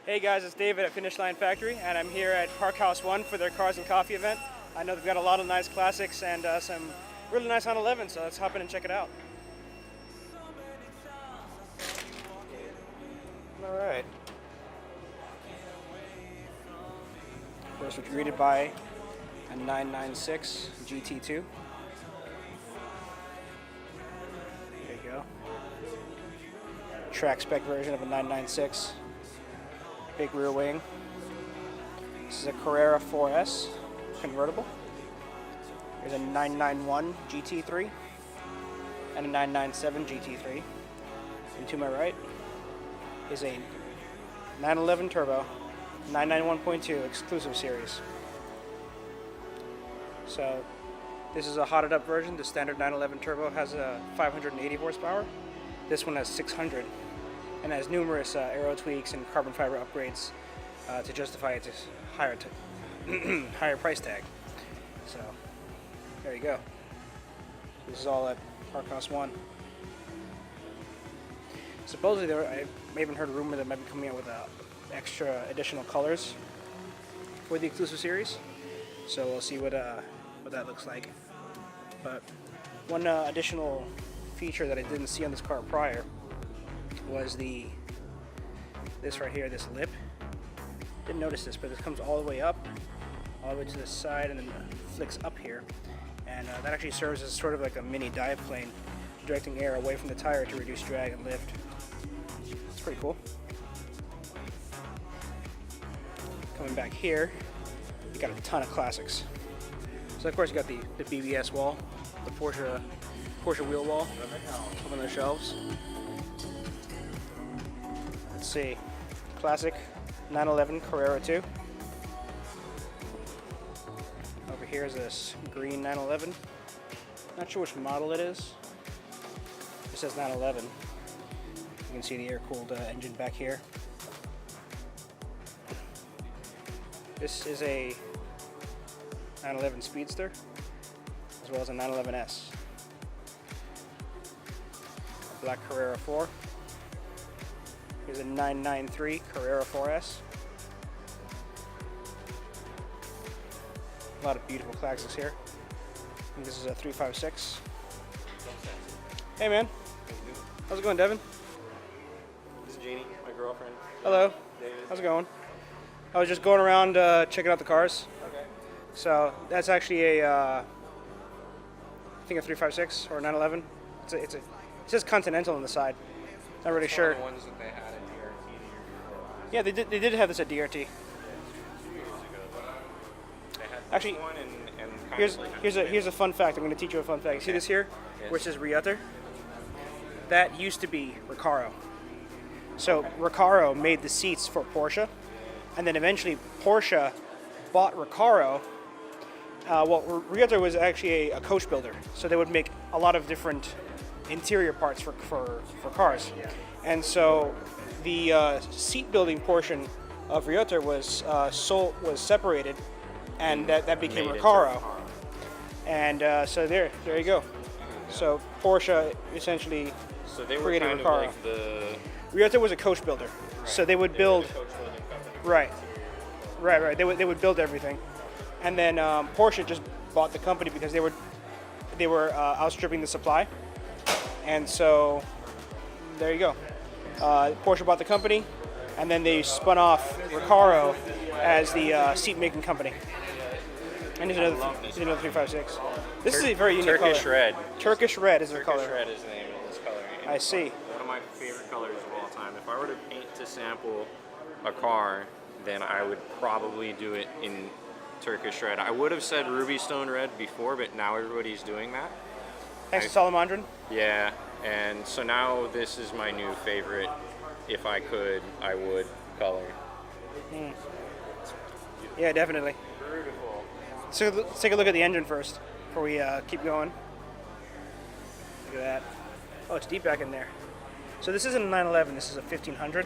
Hey guys, it's David at Finish Line Factory, and I'm here at Parkhaus1 for their Cars and Coffee event. I know they've got a lot of nice classics and some really nice 911s, so let's hop in and check it out. All right. First, we're greeted by a 996 GT2. There you go. Track spec version of a 996. Big rear wing. This is a Carrera 4S convertible. There's a 991 GT3 and a 997 GT3. And to my right is a 911 Turbo 991.2 exclusive series. So this is a hotted up version. The standard 911 Turbo has a 580 horsepower. This one has 600. And has numerous aero tweaks and carbon fiber upgrades to justify its higher price tag. So there you go. This is all at Parkhaus1. Supposedly, I even heard a rumor that might be coming out with extra additional colors for the exclusive series. So we'll see what that looks like. But one additional feature that I didn't see on this car prior was this right here, this lip. Didn't notice this, but this comes all the way up, all the way to the side, and then flicks up here. And that actually serves as sort of like a mini dive plane, directing air away from the tire to reduce drag and lift. It's pretty cool. Coming back here, you got a ton of classics. So of course you got the BBS wall, the Porsche wheel wall up on the shelves. Let's see, classic 911 Carrera 2. Over here is this green 911. Not sure which model it is. It says 911. You can see the air-cooled engine back here. This is a 911 Speedster, as well as a 911S. A black Carrera 4. Here's a 993 Carrera 4S. A lot of beautiful classics here. And this is a 356. Hey man, how's it going, Devin? This is Jeannie, my girlfriend. Hello. David. How's it going? I was just going around checking out the cars. Okay. So that's actually I think a 356 or a 911. It says Continental on the side. Not really sure. The ones that they had at DRT the year before. Yeah, they did have this at DRT. Yeah, 2 years ago. They had Actually, this one and kind of here's a fun fact. I'm going to teach you a fun fact. See this here, Yes. where it says Reuter? That used to be Recaro. So Recaro made the seats for Porsche, and then eventually Porsche bought Recaro. Reuter was actually a coach builder, so they would make a lot of different interior parts for cars. And so the seat building portion of Reuter was separated, and that became Recaro. And so there you go. So Porsche essentially created kind Recaro. of like the Reuter was a coach builder, so they would build. coach building company. Right. They would build everything, and then Porsche just bought the company because they were outstripping the supply, and so there you go. Porsche bought the company, and then they spun off Recaro as the seat making company. And here's another 356. This is a very unique Turkish color. red. Turkish red is the color. Turkish red is the name of this color. And I see. One of my favorite colors of all time. If I were to paint to sample a car, then I would probably do it in Turkish red. I would have said ruby stone red before, but now everybody's doing that. Thanks to Salamandrin. Yeah, and so now this is my new favorite. If I could, I would color. Yeah, definitely. Beautiful. So let's take a look at the engine first before we keep going. Look at that. Oh, it's deep back in there. So this isn't a 911, this is a 1500.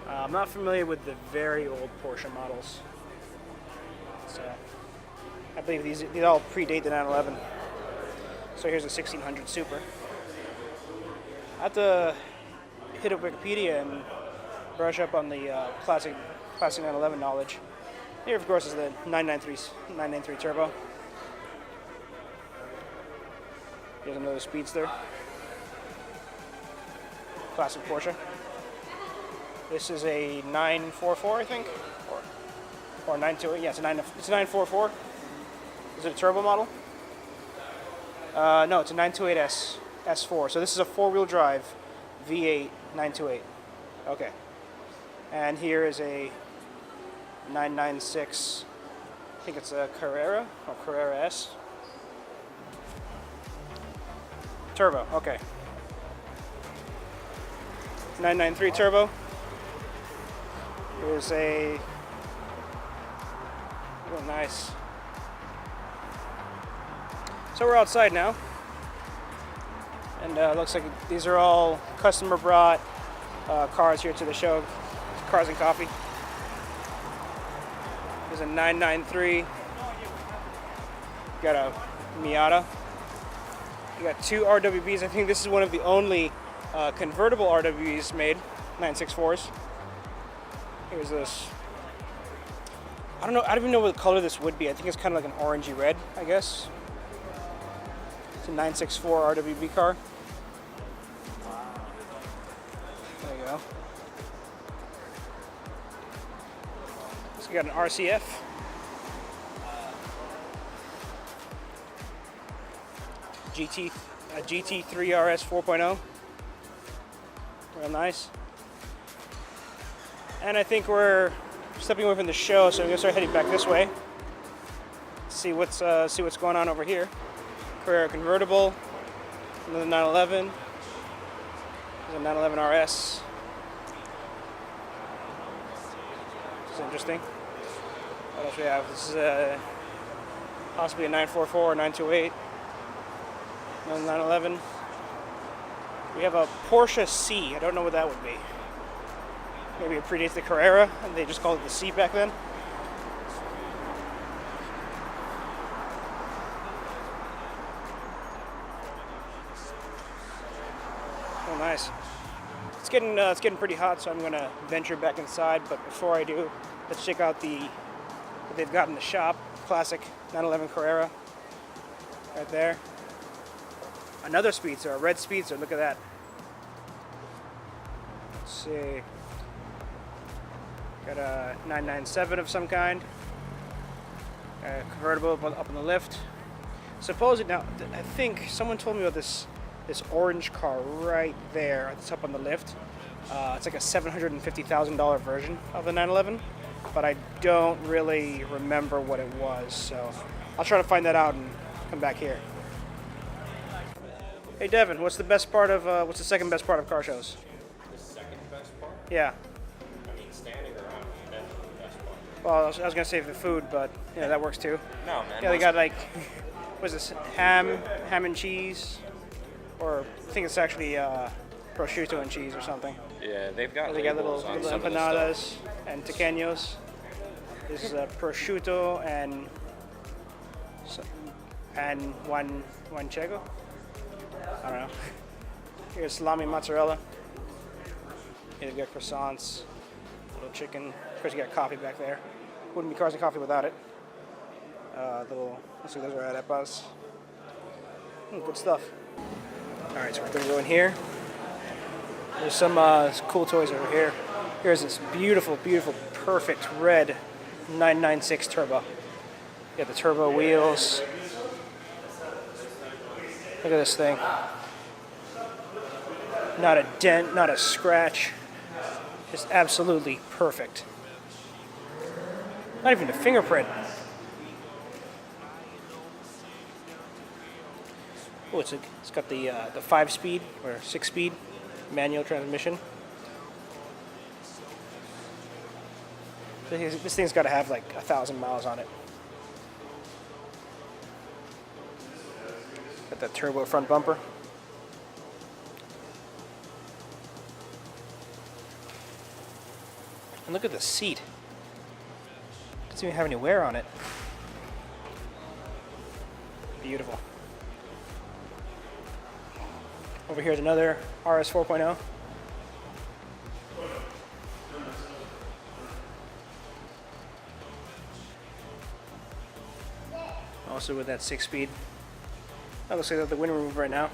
I'm not familiar with the very old Porsche models. So I believe these all predate the 911. So here's a 1600 Super. I have to hit up Wikipedia and brush up on the classic 911 knowledge. Here, of course, is the 993 Turbo. Here's another Speedster. Classic Porsche. This is a 944, I think, or 928. Yeah, it's a 944. Is it a turbo model? No, it's a 928S S4. So this is a four-wheel drive V8 928. Okay. And here is a 996. I think it's a Carrera or Carrera S. Turbo. Okay. 993 Turbo. Here's a. Oh, nice. So we're outside now, and looks like these are all customer brought cars here to the show. Cars and Coffee. There's a 993. Got a Miata. You got two RWBs. I think this is one of the only convertible RWBs made, 964s. Here's this. I don't even know what color this would be. I think it's kind of like an orangey red, I guess. It's a 964 RWB car. There you go. So we got an RCF. A GT3 RS 4.0. Real nice. And I think we're stepping away from the show, so I'm gonna start heading back this way. See what's going on over here. Carrera convertible, another 911. There's a 911 RS. This is interesting. What else we have? This is possibly a 944 or 928. Another 911. We have a Porsche C. I don't know what that would be. Maybe it predates the Carrera, and they just called it the C back then. Oh, nice. It's getting pretty hot, so I'm gonna venture back inside. But before I do, let's check out what they've got in the shop. Classic 911 Carrera, right there. Another Speedster, a red Speedster. Look at that. Let's see. Got a 997 of some kind. Convertible up on the lift. Supposedly, now I think someone told me about this orange car right there. It's up on the lift. It's like a $750,000 version of the 911, but I don't really remember what it was. So I'll try to find that out and come back here. Hey Devin, what's the second best part of car shows? The second best part? Yeah. I mean, standing around is definitely the best part. Well, I was gonna say the food, but yeah, that works too. No, man. Yeah, they got like, what's this? Ham and cheese, or I think it's actually prosciutto and cheese or something. Yeah, they've got They got little labels on some of the empanadas stuff. and tequeños. This is prosciutto and guanciale. I don't know. Here's salami mozzarella. Here you got croissants, little chicken. Of course, you got coffee back there. Wouldn't be Cars and Coffee without it. Let's see, those are arepas. Good stuff. All right, so we're gonna go in here. There's some cool toys over here. Here's this beautiful, perfect red 996 Turbo. You got the turbo wheels. Look at this thing. Not a dent, not a scratch. Just absolutely perfect. Not even a fingerprint. Oh, it's got the 5-speed or 6-speed manual transmission. This thing's got to have like 1,000 miles on it. Got that turbo front bumper. And look at the seat. Doesn't even have any wear on it. Beautiful. Over here is another RS 4.0. Also with that 6-speed. That looks like they have the wind remover right now.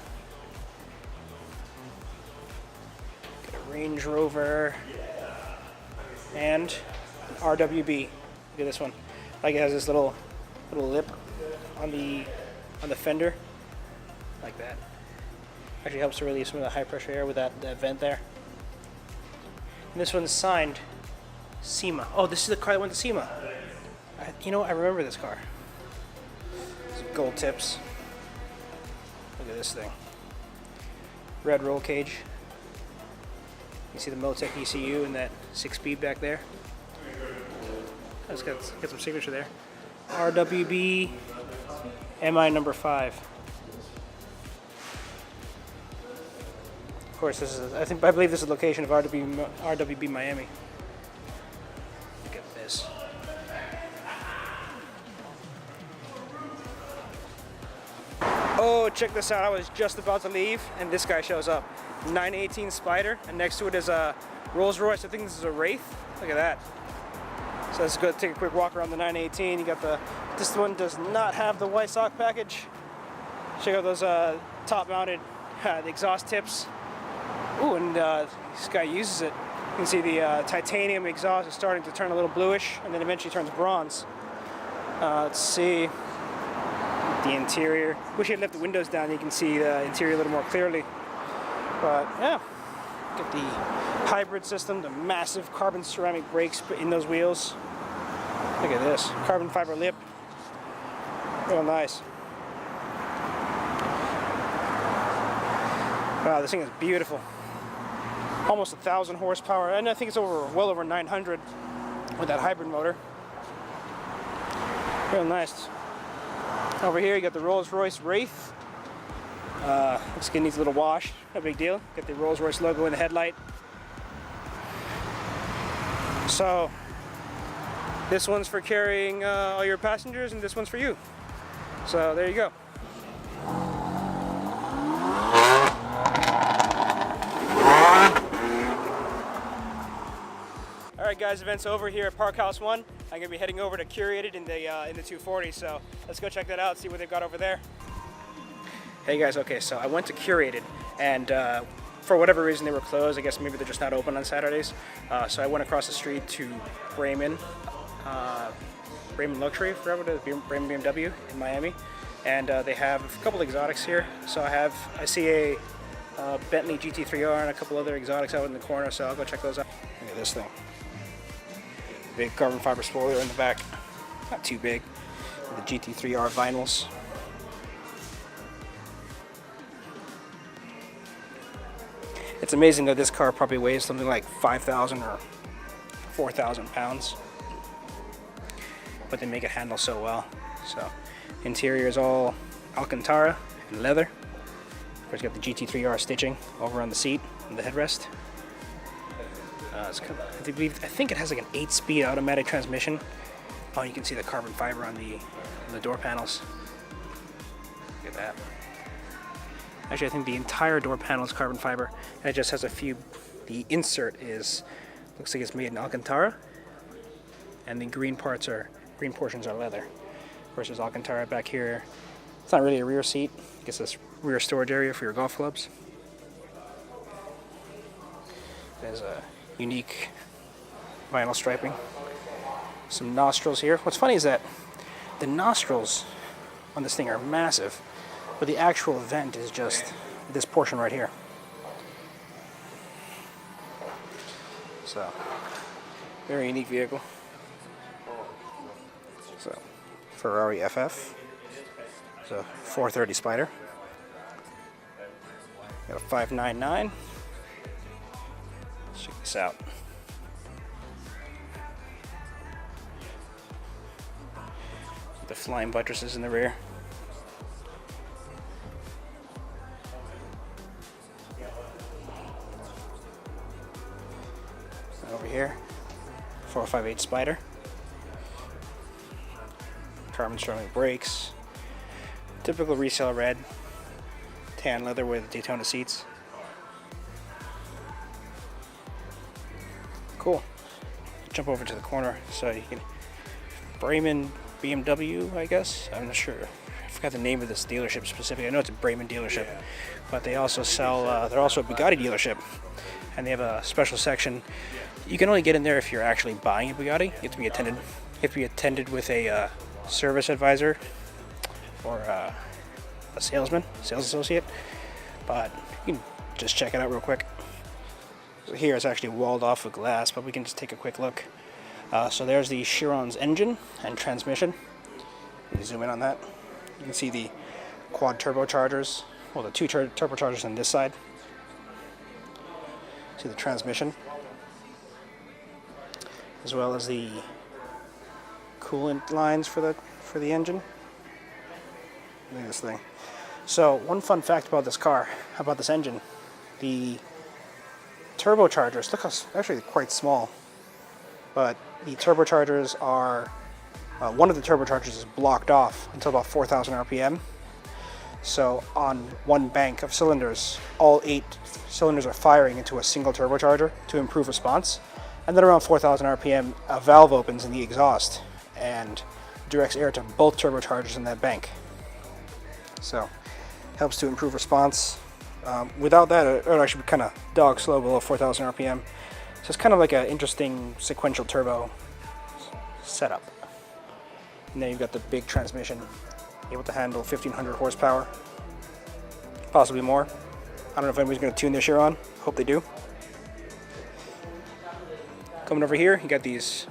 Got a Range Rover and an RWB. Look at this one. Like it has this little lip on the fender, like that. Actually helps to release some of the high pressure air with that vent there. And this one's signed SEMA. Oh, this is the car that went to SEMA. You know, I remember this car. Some gold tips. Look at this thing. Red roll cage. You see the Motec ECU and that 6-speed back there. Let's get some signature there. RWB MI number 5. Of course, this is. I believe this is the location of RWB Miami. Look at this. Oh, check this out. I was just about to leave, and this guy shows up. 918 Spider, and next to it is a Rolls Royce. I think this is a Wraith. Look at that. So let's go take a quick walk around the 918. You got this one does not have the white sock package. Check out those top-mounted the exhaust tips. Ooh, and this guy uses it. You can see the titanium exhaust is starting to turn a little bluish, and then eventually turns bronze. Let's see the interior. Wish you had left the windows down. You can see the interior a little more clearly. But yeah, got the hybrid system, the massive carbon ceramic brakes in those wheels. Look at this, carbon fiber lip. Real nice. Wow, this thing is beautiful. Almost 1,000 horsepower, and I think it's well over 900 with that hybrid motor. Real nice. Over here, you got the Rolls-Royce Wraith. Looks like it needs a little wash. No big deal. Got the Rolls-Royce logo in the headlight. So, this one's for carrying all your passengers, and this one's for you. So there you go. All right, guys, event's over here at Parkhaus1. I'm gonna be heading over to Curated in the 240. So let's go check that out. See what they've got over there. Hey guys, okay, so I went to Curated, and for whatever reason they were closed. I guess maybe they're just not open on Saturdays. So I went across the street to Raymond Luxury, forever to Raymond BMW in Miami, and they have a couple exotics here. So I see a Bentley GT3R and a couple other exotics out in the corner. So I'll go check those out. Look at this thing. Big carbon fiber spoiler in the back, not too big. The GT3R vinyls. It's amazing that this car probably weighs something like 5,000 or 4,000 pounds, but they make it handle so well. So, interior is all Alcantara and leather. Of course, you got the GT3R stitching over on the seat and the headrest. I think it has like an 8-speed automatic transmission. Oh, you can see the carbon fiber on the door panels. Look at that. Actually, I think the entire door panel is carbon fiber, and it just has a few. The insert looks like it's made in Alcantara, and the green portions are leather. Of course, there's Alcantara back here. It's not really a rear seat. I guess it's rear storage area for your golf clubs. There's a unique vinyl striping. Some nostrils here. What's funny is that the nostrils on this thing are massive, but the actual vent is just this portion right here. So, very unique vehicle. So, Ferrari FF. It's a 430 Spider. Got a 599. Check this out. The flying buttresses in the rear. Over here, 458 Spider. Carbon ceramic brakes. Typical resale red. Tan leather with Daytona seats. Cool. Jump over to the corner so you can. Raymond BMW, I guess. I'm not sure. I forgot the name of this dealership specifically. I know it's a Bremen dealership, but they also sell. They're also a Bugatti dealership, and they have a special section. You can only get in there if you're actually buying a Bugatti. You have to be attended. You have to be attended with a service advisor or a sales associate. But you can just check it out real quick. So here it's actually walled off with glass, but we can just take a quick look. So there's the Chiron's engine and transmission. You can zoom in on that. You can see the quad turbochargers. Well, the two turbochargers on this side. See the transmission, as well as the coolant lines for the engine. Look at this thing. So one fun fact about this car, about this engine, the turbochargers, look how actually quite small, but the turbochargers are, one of the turbochargers is blocked off until about 4,000 RPM. So on one bank of cylinders, all 8 cylinders are firing into a single turbocharger to improve response. And then around 4,000 RPM, a valve opens in the exhaust and directs air to both turbochargers in that bank. So helps to improve response. Without that, it would actually be kind of dog slow below 4,000 RPM. So it's kind of like an interesting sequential turbo setup. And then you've got the big transmission, able to handle 1,500 horsepower, possibly more. I don't know if anybody's going to tune this year on. Hope they do. Coming over here, you got these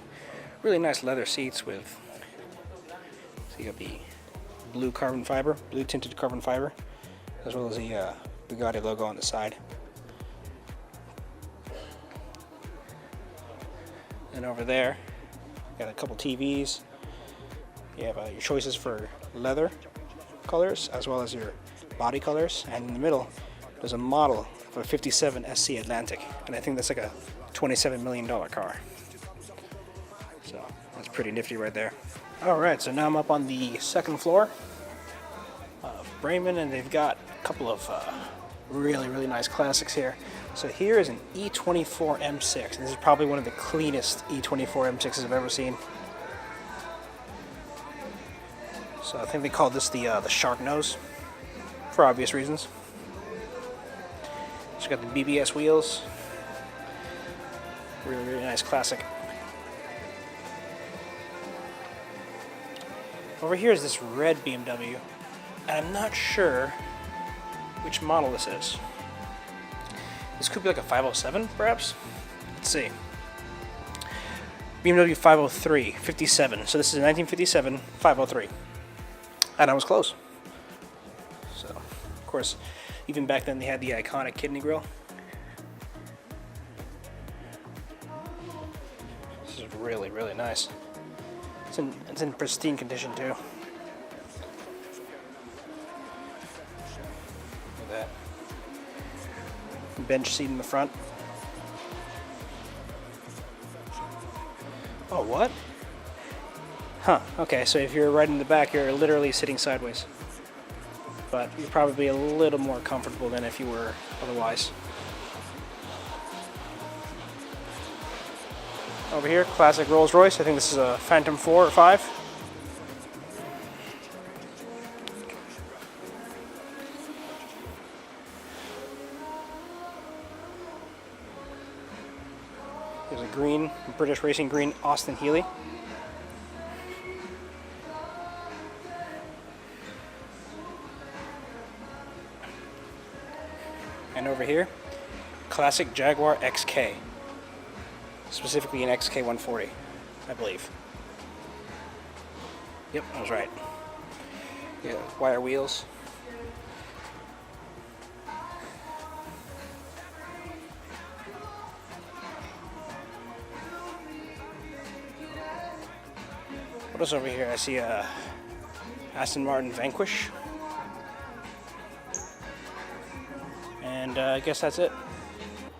really nice leather seats with, so you got the blue tinted carbon fiber, as well as the Bugatti logo on the side. And over there, you got a couple TVs. You have your choices for leather colors as well as your body colors, and in the middle there's a model of a 57 SC Atlantic, and I think that's like a $27 million car. So that's pretty nifty right there. Alright, so now I'm up on the second floor of Bremen, and they've got a couple of really nice classics here. So here is an E24 M6, and this is probably one of the cleanest E24 M6s I've ever seen. So I think they call this the shark nose, for obvious reasons. It's got the BBS wheels. Really nice classic. Over here is this red BMW, and I'm not sure which model this is. This could be like a 507, perhaps? Let's see. BMW 503, 57. So this is a 1957 503. And I was close. So, of course, even back then they had the iconic kidney grille. This is really nice. It's in pristine condition too. Look at that. Bench seat in the front. Oh, what? Huh, okay, so if you're right in the back, you're literally sitting sideways. But you're probably a little more comfortable than if you were otherwise. Over here, classic Rolls Royce. I think this is a Phantom 4 or 5. There's a green, British Racing Green Austin Healey. And over here, classic Jaguar XK. Specifically an XK 140, I believe. Yep, I was right. Yeah, wire wheels. What else over here? I see a Aston Martin Vanquish. And I guess that's it.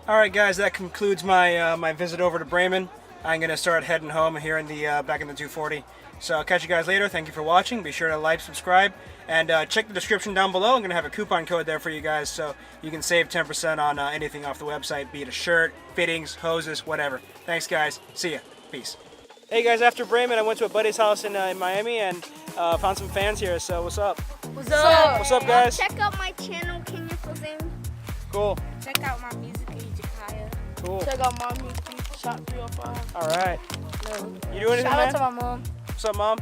Alright guys, that concludes my my visit over to Bremen. I'm going to start heading home here in the back in the 240. So I'll catch you guys later. Thank you for watching. Be sure to like, subscribe, and check the description down below. I'm going to have a coupon code there for you guys so you can save 10% on anything off the website, be it a shirt, fittings, hoses, whatever. Thanks guys. See ya. Peace. Hey guys, after Bremen, I went to a buddy's house in Miami and found some fans here. So what's up? What's up? What's up, guys? Check out my channel, Kenya Fazim. Cool. Check out my music page, Jakaya. Cool. Check out my music, Shop 305. All right. No. You doing anything, Shout man? out to my mom. What's up, mom?